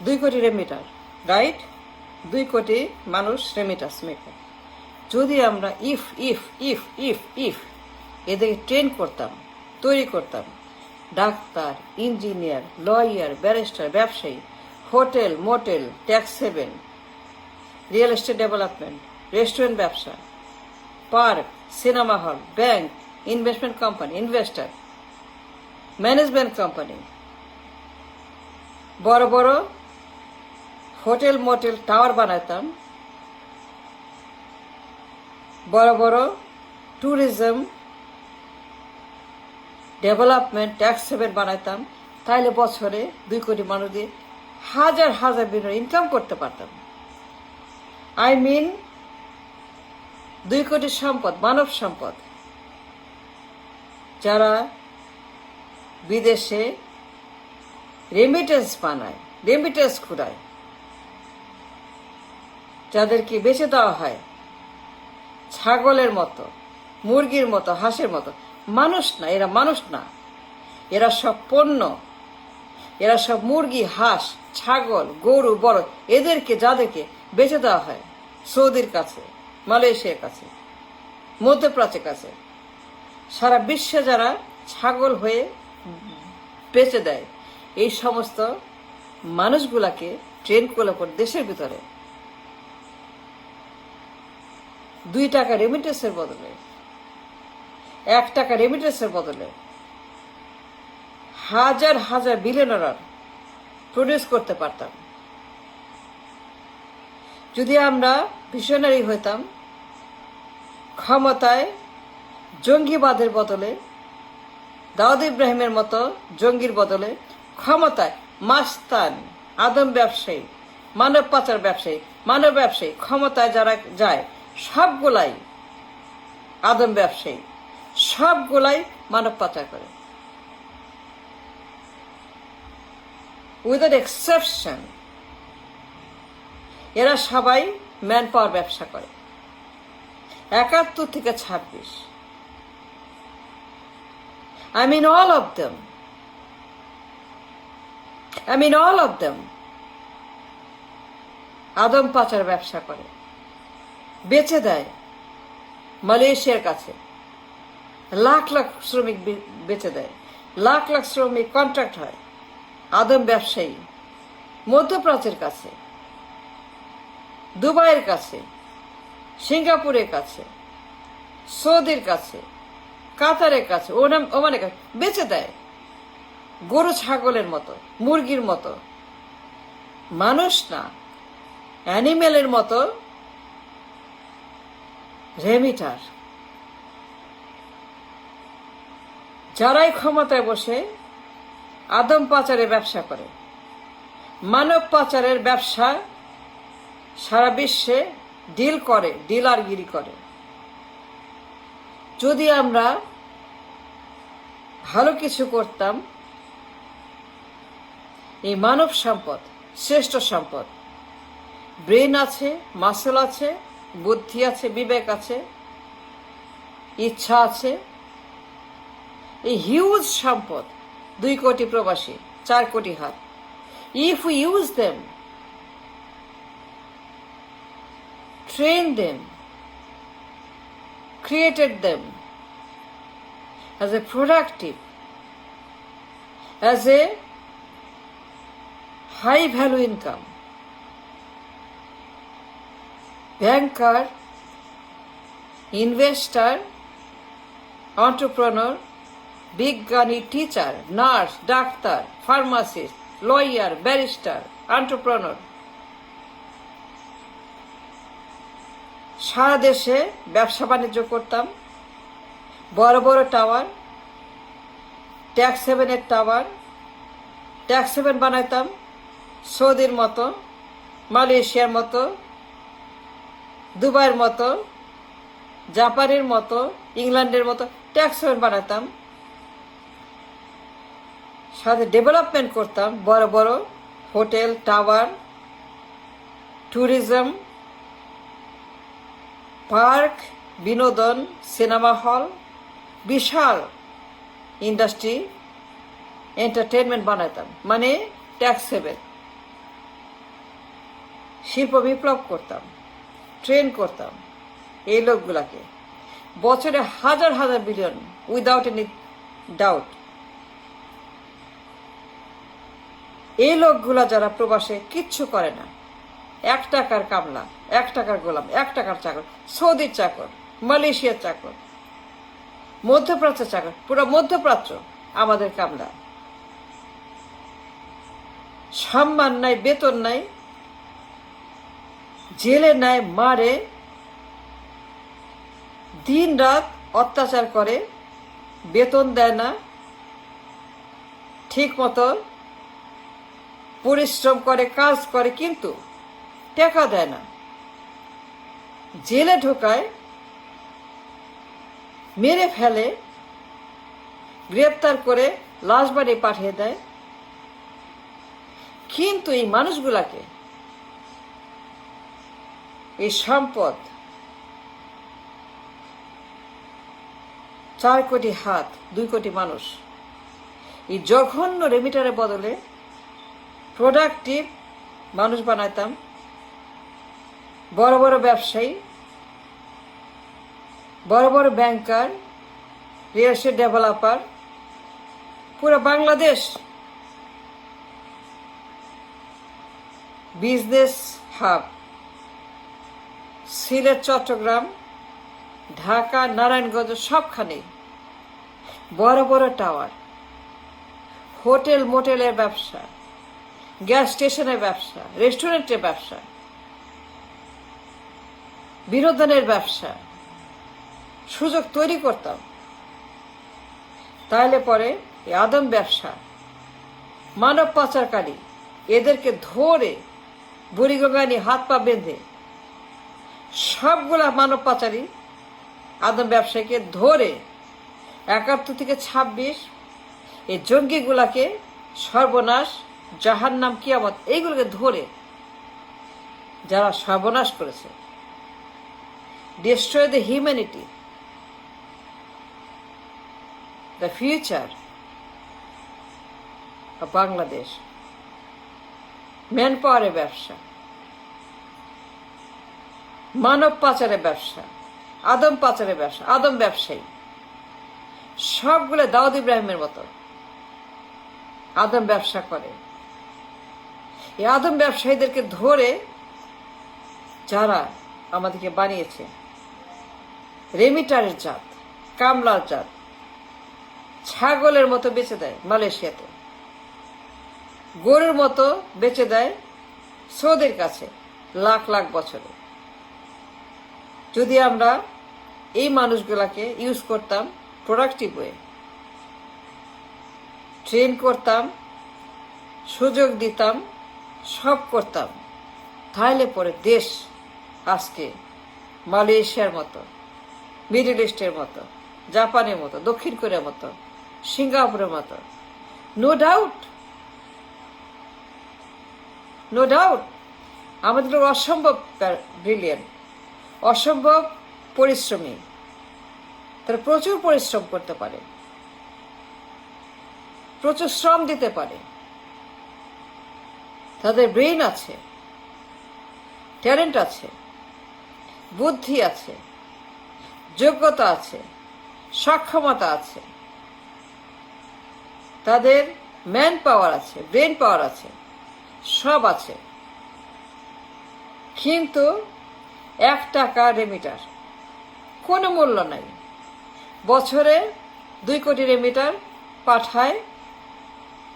2 কোটি remitter, right? 2 কোটি মানুষ রেমিটাস মেকার। যদি আমরা if if if if if এদেরকে ট্রেন করতাম, তৈরি করতাম, ডাক্তার, ইঞ্জিনিয়ার, লয়ার, ব্যারিস্টার, ব্যবসায়ী, hotel, motel, tax haven, real estate development, restaurant ব্যবসা, park, cinema hall, bank, investment company, investor, management company, বড় বড় হোটেল, মোটেল, টাওয়ার বানাতাম, বড় বড় ট্যুরিজম ডেভেলপমেন্ট, ট্যাক্স হেভেন বানাইতাম, তাইলে বছরে 2 কোটি মানুষ দিয়ে হাজার হাজার বিলিয়ন ইনকাম করতে পারতাম। আই মিন 2 কোটি সম্পদ, মানব সম্পদ, যারা বিদেশে রেমিটেন্স বানায়, রেমিটেন্স খুঁড়ায়, যাদেরকে বেচে দেওয়া হয় ছাগলের মতো, মুরগির মতো, হাঁসের মতো। মানুষ না, এরা মানুষ না, এরা সব পণ্য, এরা সব মুরগি, হাঁস, ছাগল, গরু, বড়, এদেরকে যাদেরকে বেচে দেওয়া হয় সৌদির কাছে, মালয়েশিয়ার কাছে, মধ্যপ্রাচ্যের কাছে, সারা বিশ্বে যারা ছাগল হয়ে বেচে দেয়, এই সমস্ত মানুষগুলাকে ট্রেন করলে পর দেশের ভিতরে 2 টাকা রেমিটেন্সের বদলে, 1 টাকা রেমিটেন্সের বদলে হাজার হাজার বিলিয়নার প্রডিউস করতে পারতাম। যদি আমরা ভিশনারি হইতাম, ক্ষমতায় জঙ্গিবাদের বদলে, দাউদ ইব্রাহিমের মতো জঙ্গির বদলে ক্ষমতায় মাস্তান, আদম ব্যবসায়ী, মানব পাচার ব্যবসায়ী, মানব ব্যবসায়ী, ক্ষমতায় যারা যায় সবগুলাই আদম ব্যবসায়ী, সবগুলাই মানব পাচার করে, উইদাউট এক্সেপশন। এরা সবাই ম্যান পাওয়ার ব্যবসা করে। 71 থেকে 26, I mean all of them, আদম পাচার ব্যবসা করে, বেচে দেয় মালয়েশিয়ার কাছে, লাখ লাখ শ্রমিক বেচে দেয়, লাখ লাখ শ্রমিক কন্ট্রাক্ট হয় আদম ব্যবসায়ী, মধ্যপ্রাচ্যের কাছে, দুবাইয়ের কাছে, সিঙ্গাপুরের কাছে, সৌদির কাছে, কাতারের কাছে, ওমানের কাছে বেচে দেয় গরু ছাগলের মতো, মুরগির মতো। মানুষ না, অ্যানিমেলের মতো রেমিটার। যারাই ক্ষমতায় বসে আদম পাচারের ব্যবসা করে, মানব পাচারের ব্যবসা সারা বিশ্বে ডিল করে, ডিলারগিরি করে। যদি আমরা ভালো কিছু করতাম, এই মানব সম্পদ শ্রেষ্ঠ সম্পদ। ব্রেন আছে, মাসল আছে, বুদ্ধি আছে, বিবেক আছে, ইচ্ছা আছে, এই হিউজ সম্পদ, 2 কোটি প্রবাসী, 4 কোটি হাত। If we use them, train them, created them as a productive, as a high value income, banker, investor, entrepreneur, বিজ্ঞানী, teacher, nurse, doctor, pharmacist, lawyer, barrister, entrepreneur, সারা দেশে ব্যবসা বাণিজ্য করতাম, বড় বড় টাওয়ার, ট্যাক্স হেভেনের টাওয়ার, ট্যাক্স হেভেন বানাইতাম সৌদির মতো, মালয়েশিয়ার মতো, দুবাইয়ের মতো, জাপানের মতো, ইংল্যান্ডের মতো ট্যাক্স হেভেন বানাতাম। সাথে ডেভেলপমেন্ট করতাম, বড় বড় হোটেল, টাওয়ার, ট্যুরিজম, পার্ক, বিনোদন, সিনেমা হল, বিশাল ইন্ডাস্ট্রি, এন্টারটেনমেন্ট বানাতাম, মানে ট্যাক্স হেভেন। শিল্প বিপ্লব করতাম, ট্রেন করতাম এই লোকগুলাকে, বছরে হাজার হাজার বিলিয়ন, উইদাউট এনি ডাউট। এই লোকগুলা যারা প্রবাসে কিচ্ছু করে না, 1 টাকার কামলা, 1 টাকার গোলাম, 1 টাকার চাকর, সৌদির চাকর, মালয়েশিয়ার চাকর, মধ্যপ্রাচ্যের চাকর, পুরো মধ্যপ্রাচ্য আমাদের কামলা। সম্মান নাই, বেতন নাই, জেলে নাই, মারে, দিন রাত অত্যাচার করে, বেতন দেয় না, ঠিক মতো পরিশ্রম করে, কাজ করে, কিন্তু টাকা দেয় না। জেলে ঢোকায়, মেরে ফেলে, গ্রেপ্তার করে লাশ বাড়ি পাঠিয়ে দেয়। কিন্তু এই মানুষগুলাকে, এই সম্পদ, 4 কোটি হাত, 2 কোটি মানুষ, এই জঘন্য রেমিটারের বদলে প্রোডাক্টিভ মানুষ বানাইতাম, বড় বড় ব্যবসায়ী, বড় বড় ব্যাংকার, রিয়েল এস্টেট ডেভেলপার, পুরো বাংলাদেশ বিজনেস হাব, সিলেট, চট্টগ্রাম, ঢাকা, নারায়ণগঞ্জ, সবখানে বড় বড় টাওয়ার, হোটেল মোটেলের ব্যবসা, গ্যাস স্টেশনের ব্যবসা, রেস্টুরেন্টের ব্যবসা, বিনোদনের ব্যবসা, সুযোগ তৈরি করতাম। তাহলে পরে এই আদম ব্যবসা, মানব পাচারকারী, এদেরকে ধরে বুড়িগঙ্গা নিয়ে হাত পা বেঁধে, সবগুলা মানব পাচারী আদম ব্যবসায়ীকে ধরে 71 থেকে 26 এই জঙ্গিগুলাকে সর্বনাশ, জাহান্নাম, কিয়ামত, এইগুলোকে ধরে যারা সর্বনাশ করেছে, destroy the humanity, the future of Bangladesh, man পাওয়ারের ব্যবসা, মানব পাচারের ব্যবসা, আদম পাচারের ব্যবসা, আদম ব্যবসায়ী, সবগুলো দাউদ ইব্রাহিমের মতো আদম ব্যবসা করে। এই আদম ব্যবসায়ীদেরকে ধরে যারা আমাদেরকে বানিয়েছে রেমিটারের জাত, কামলার জাত, ছাগলের মতো বেচে দেয় মালয়েশিয়াতে, গরুর মতো বেচে দেয় সৌদির কাছে লাখ লাখ বছরে। যদি আমরা এই মানুষগুলাকে ইউজ করতাম প্রোডাক্টিভ ওয়ে, ট্রেন করতাম, সুযোগ দিতাম, সব করতাম, তাহলে পরে দেশ আজকে মালয়েশিয়ার মতো, মিডল ইস্টের মতো, জাপানের মতো, দক্ষিণ কোরিয়ার মতো, সিঙ্গাপুরের মতো, নো ডাউট, নো ডাউট। আমাদের লোক অসম্ভব ব্রিলিয়েন্ট, অসম্ভব পরিশ্রমী, তারা প্রচুর পরিশ্রম করতে পারে, প্রচুর শ্রম দিতে পারে, তাদের ব্রেইন আছে, ট্যালেন্ট আছে, বুদ্ধি আছে, যোগ্যতা আছে, সক্ষমতা আছে, তাদের ম্যান পাওয়ার আছে, ব্রেন পাওয়ার আছে, সব আছে। কিন্তু 1 টাকা রেমিটার কোনো মূল্য নাই। বছরে 2 কোটি রেমিটার পাঠায়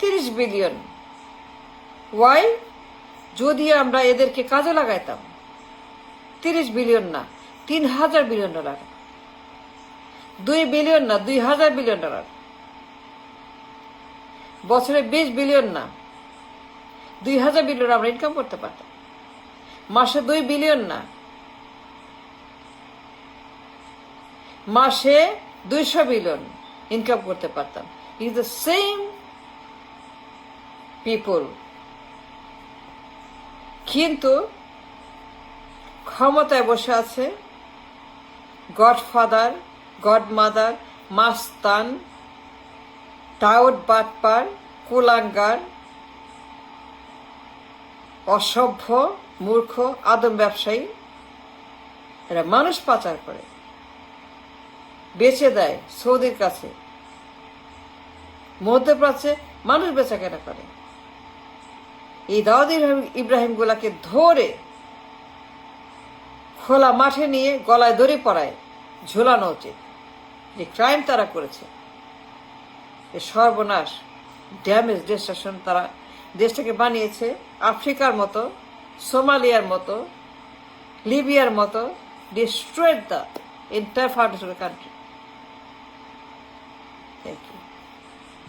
30 বিলিয়ন। ওয়াই? যদি আমরা এদেরকে কাজে লাগাইতাম, 30 বিলিয়ন না, 3000 বিলিয়ন ডলার, 2 বিলিয়ন না, 2000 বিলিয়ন ডলার, বছরে 20 বিলিয়ন না, 2000 বিলিয়ন আমরা ইনকাম করতে পারতাম। মাসে 2 বিলিয়ন না, মাসে 200 বিলিয়ন ইনকাম করতে পারতাম। Is the same people. কিন্তু ক্ষমতায় বসে আছে গডফাদার, গডমাদার, মাস্তান, টাউট, বাটপার, কুলাঙ্গার, অসভ্য, মূর্খ, আদম ব্যবসায়ী। এরা মানুষ পাচার করে, বেচে দেয় সৌদির কাছে, মধ্যপ্রাচ্যে মানুষ বেচা কেনা করে। এই দাউদ ইব্রাহিম গুলাকে ধরে খোলা মাঠে নিয়ে গলায় দড়ি পরায় ঝুলানো উচিত। যে ক্রাইম তারা করেছে, এ সর্বনাশ, ড্যামেজ, ডিস্ট্রাকশন তারা দেশটাকে বানিয়েছে আফ্রিকার মতো, সোমালিয়ার মতো, লিবিয়ার মতো। Destroyed the entire foundation of the country. Thank you.